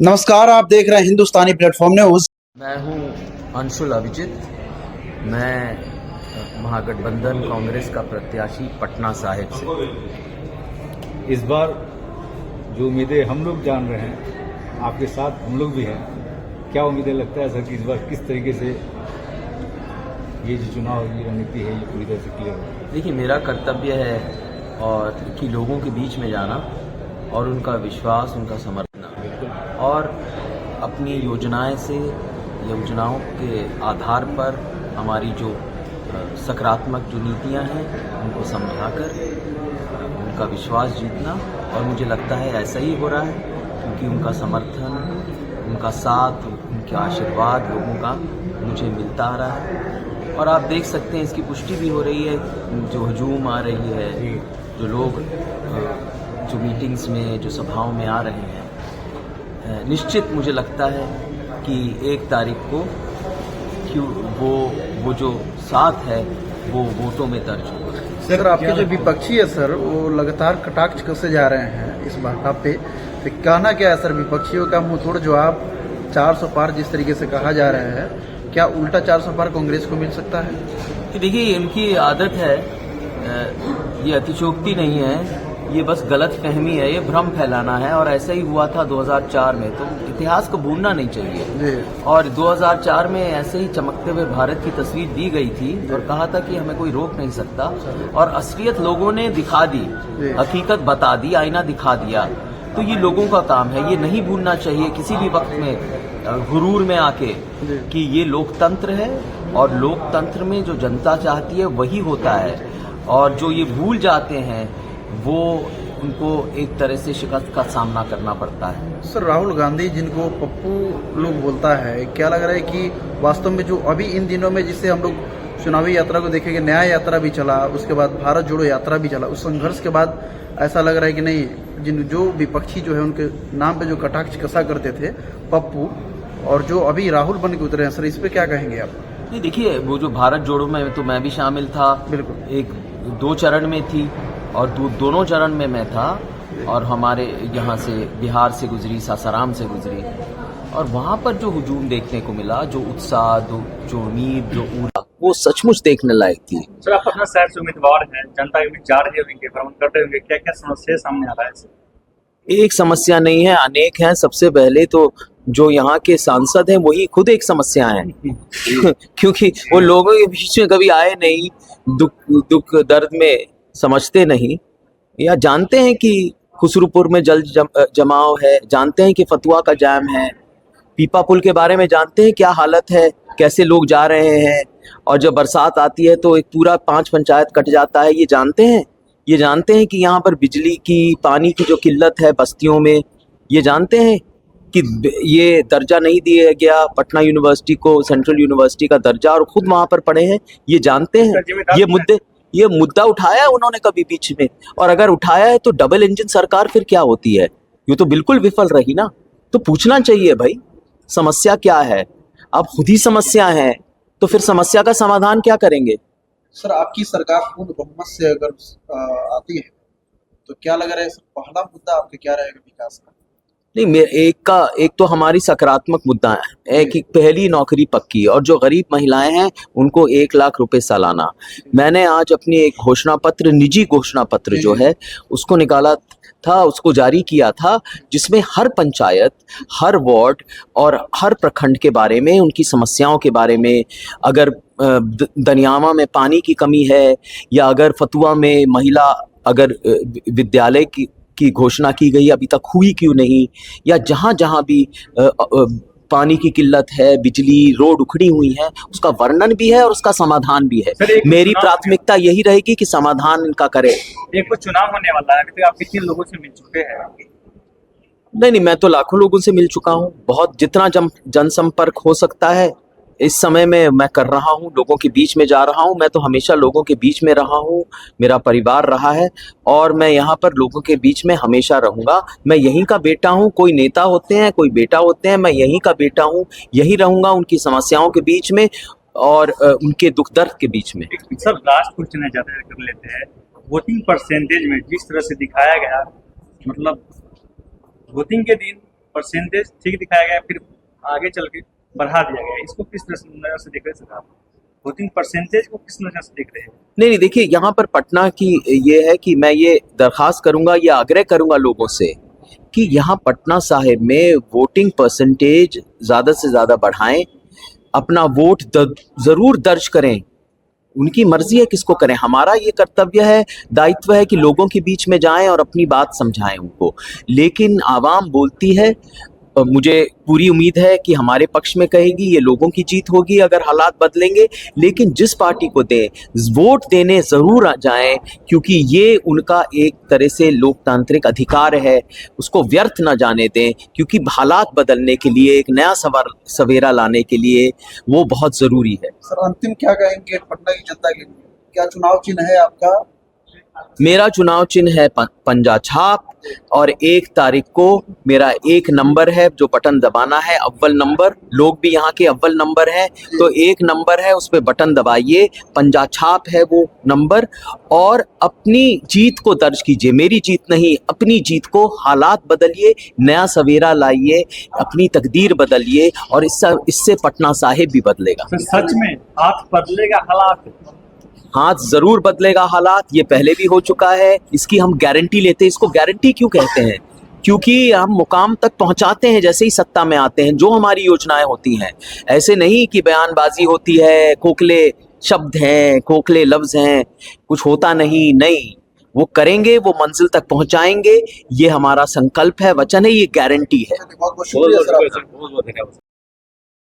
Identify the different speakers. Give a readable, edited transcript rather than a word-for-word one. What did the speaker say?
Speaker 1: नमस्कार, आप देख रहे हैं हिंदुस्तानी प्लेटफॉर्म न्यूज।
Speaker 2: मैं हूं अंशुल अभिजित। मैं महागठबंधन कांग्रेस का प्रत्याशी पटना साहिब से।
Speaker 3: इस बार जो उम्मीदें हम लोग जान रहे हैं, आपके साथ हम लोग भी हैं। क्या उम्मीदें लगता है सर कि इस बार किस तरीके से ये जो चुनाव की रणनीति है ये पूरी तरह से क्लियर हो?
Speaker 2: देखिए, मेरा कर्तव्य है और कि लोगों के बीच में जाना और उनका विश्वास, उनका समर्थन और अपनी योजनाओं के आधार पर हमारी जो सकारात्मक जो नीतियां हैं उनको समझाकर उनका विश्वास जीतना। और मुझे लगता है ऐसा ही हो रहा है, क्योंकि उनका समर्थन, उनका साथ, उनके आशीर्वाद लोगों का मुझे मिलता आ रहा है। और आप देख सकते हैं, इसकी पुष्टि भी हो रही है, जो हजूम आ रही है, जो लोग जो मीटिंग्स में, जो सभाओं में आ रहे हैं। निश्चित मुझे लगता है कि 1 तारीख को वो जो साथ है वो वोटों में दर्ज होगा।
Speaker 1: सर, आपके जो विपक्षी है सर, वो लगातार कटाक्ष कसे जा रहे हैं इस बात पे, तो कहना क्या है सर विपक्षियों का मुंहतोड़ जवाब? 400 पार जिस तरीके से कहा जा रहा है, क्या उल्टा 400 पार कांग्रेस को मिल सकता है?
Speaker 2: देखिए, इनकी आदत है, ये अतिशयोक्ति नहीं है, ये बस गलत फहमी है, ये भ्रम फैलाना है। और ऐसा ही हुआ था 2004 में, तो इतिहास को भूलना नहीं चाहिए। और 2004 में ऐसे ही चमकते हुए भारत की तस्वीर दी गई थी और कहा था कि हमें कोई रोक नहीं सकता, और असलियत लोगों ने दिखा दी, हकीकत बता दी, आईना दिखा दिया। तो ये लोगों का काम है, ये नहीं भूलना चाहिए किसी भी वक्त में गुरूर में आके कि ये लोकतंत्र है और लोकतंत्र में जो जनता चाहती है वही होता है। और जो ये भूल जाते हैं वो उनको एक तरह से शिकस्त का सामना करना पड़ता है।
Speaker 1: सर, राहुल गांधी जिनको पप्पू लोग बोलता है, क्या लग रहा है कि वास्तव में जो अभी इन दिनों में जिससे हम लोग चुनावी यात्रा को देखेंगे, न्याय यात्रा भी चला, उसके बाद भारत जोड़ो यात्रा भी चला, उस संघर्ष के बाद ऐसा लग रहा है कि नहीं, जो विपक्षी जो है उनके नाम पे जो कटाक्ष कसा करते थे पप्पू, और जो अभी राहुल बन के उतरे हैं, सर इस पे क्या कहेंगे आप?
Speaker 2: नहीं, देखिए, वो जो भारत जोड़ो में तो मैं भी शामिल था।
Speaker 1: बिल्कुल।
Speaker 2: 2 चरण में थी और दोनों चरण में मैं था, और हमारे यहाँ से बिहार से गुजरी, सासाराम से गुजरी, और वहाँ पर जो हुजूम देखने को मिला, जो उत्साह, जो उम्मीद, जो ऊर्जा, वो सचमुच देखने लायक थी।
Speaker 4: सर, आप अपना शहर से उम्मीदवार हैं, जनता के बीच जा रहे होंगे, भ्रमण करते होंगे, क्या क्या समस्या सामने आ रहा है?
Speaker 2: एक समस्या नहीं है, अनेक हैं। सबसे पहले तो जो यहाँ के सांसद हैं वही खुद एक समस्या है क्योंकि वो लोगों के बीच में कभी आए नहीं, दुख दर्द में समझते नहीं, या जानते हैं कि खुसरूपुर में जल जमाव है, जानते हैं कि फतुआ का जाम है, पीपा पुल के बारे में जानते हैं क्या हालत है, कैसे लोग जा रहे हैं, और जब बरसात आती है तो एक पूरा 5 पंचायत कट जाता है। ये जानते हैं कि यहाँ पर बिजली की, पानी की जो किल्लत है बस्तियों में। ये जानते हैं कि ये दर्जा नहीं दिया गया पटना यूनिवर्सिटी को, सेंट्रल यूनिवर्सिटी का दर्जा, और खुद वहाँ पर पढ़े हैं। ये जानते हैं ये मुद्दा उठाया है उन्होंने कभी बीच में? और अगर उठाया है तो डबल इंजन सरकार फिर क्या होती है? ये तो बिल्कुल विफल रही ना। तो पूछना चाहिए भाई, समस्या क्या है? आप खुद ही समस्या है, तो फिर समस्या का समाधान क्या करेंगे?
Speaker 1: सर, आपकी सरकार पूर्ण बहुमत से अगर आती है तो क्या लग रहा है सर, पहला मुद्दा आपका क्या रहेगा विकास का?
Speaker 2: नहीं, एक तो हमारी सकारात्मक मुद्दा है कि पहली नौकरी पक्की, और जो गरीब महिलाएं हैं उनको 1 लाख रुपए सालाना। मैंने आज अपनी एक घोषणा पत्र, निजी घोषणा पत्र जो है उसको निकाला था, उसको जारी किया था, जिसमें हर पंचायत, हर वार्ड और हर प्रखंड के बारे में, उनकी समस्याओं के बारे में, अगर दनियामा में पानी की कमी है, या अगर फतुआ में महिला अगर विद्यालय की घोषणा की गई अभी तक हुई क्यों नहीं, या जहाँ जहाँ भी पानी की किल्लत है, बिजली, रोड उखड़ी हुई है, उसका वर्णन भी है और उसका समाधान भी है। मेरी प्राथमिकता यही रहेगी कि समाधान इनका करे।
Speaker 4: एक कुछ चुनाव होने वाला है, तो आप कितने लोगों से मिल चुके हैं?
Speaker 2: नहीं, मैं तो लाखों लोगों से मिल चुका हूँ। बहुत जितना जनसंपर्क हो सकता है इस समय में मैं कर रहा हूँ, लोगों के बीच में जा रहा हूँ। मैं तो हमेशा लोगों के बीच में रहा हूँ, मेरा परिवार रहा है, और मैं यहाँ पर लोगों के बीच में हमेशा रहूँगा। मैं यहीं का बेटा हूँ, कोई नेता होते हैं, कोई बेटा होते हैं, मैं यहीं का बेटा हूँ, यहीं रहूँगा उनकी समस्याओं के बीच में और उनके दुख दर्द के बीच में।
Speaker 4: सर, लास्ट क्वेश्चन ज़्यादा कर लेते हैं, वोटिंग परसेंटेज में जिस तरह से दिखाया गया, मतलब वोटिंग के दिन परसेंटेज ठीक दिखाया गया, फिर आगे चल के बढ़ा दिया गया, इसको किस नजर से देख रहे हैं सर आप? वोटिंग परसेंटेज को किस नजर से देख रहे हैं?
Speaker 2: नहीं, देखिए यहाँ पर पटना की ये है कि मैं ये दरखास्त करूंगा, ये आग्रह करूंगा लोगों से कि यहाँ पटना साहिब में वोटिंग परसेंटेज ज़्यादा से ज़्यादा बढ़ाएं, अपना वोट ज़रूर दर्ज करें। उनकी मर्जी है किसको करें, हमारा ये कर्तव्य है, दायित्व है कि लोगों के बीच में जाएं और अपनी बात समझाएं उनको। लेकिन आवाम बोलती है, मुझे पूरी उम्मीद है कि हमारे पक्ष में कहेगी, ये लोगों की जीत होगी अगर हालात बदलेंगे। लेकिन जिस पार्टी को दें, वोट देने ज़रूर आ जाएं, क्योंकि ये उनका एक तरह से लोकतांत्रिक अधिकार है, उसको व्यर्थ ना जाने दें, क्योंकि हालात बदलने के लिए, एक नया सवेरा लाने के लिए वो बहुत ज़रूरी है।
Speaker 1: सर अंतिम क्या कहेंगे पटना की जनता के लिए? क्या चुनाव चिन्ह है आपका?
Speaker 2: मेरा चुनाव चिन्ह है पंजा छाप, और 1 तारीख को मेरा 1 नंबर है जो बटन दबाना है, अव्वल नंबर। लोग भी यहाँ के अव्वल नंबर है, तो 1 नंबर है, उस पर बटन दबाइए, पंजा छाप है वो नंबर, और अपनी जीत को दर्ज कीजिए। मेरी जीत नहीं, अपनी जीत को, हालात बदलिए, नया सवेरा लाइए, अपनी तकदीर बदलिए, और इससे पटना साहिब भी बदलेगा।
Speaker 4: तो सच में हाथ बदलेगा,
Speaker 2: हाथ जरूर बदलेगा हालात, ये पहले भी हो चुका है, इसकी हम गारंटी लेते हैं। इसको गारंटी क्यों कहते हैं? क्योंकि हम मुकाम तक पहुंचाते हैं जैसे ही सत्ता में आते हैं, जो हमारी योजनाएं होती हैं। ऐसे नहीं कि बयानबाजी होती है, खोखले शब्द हैं, खोखले लफ्ज हैं, कुछ होता नहीं, वो करेंगे, वो मंजिल तक पहुंचाएंगे। ये हमारा संकल्प है, वचन है, ये गारंटी है।
Speaker 1: बहुत बहुत शुक्रिया सर आपका।
Speaker 3: बहुत बहुत धन्यवाद।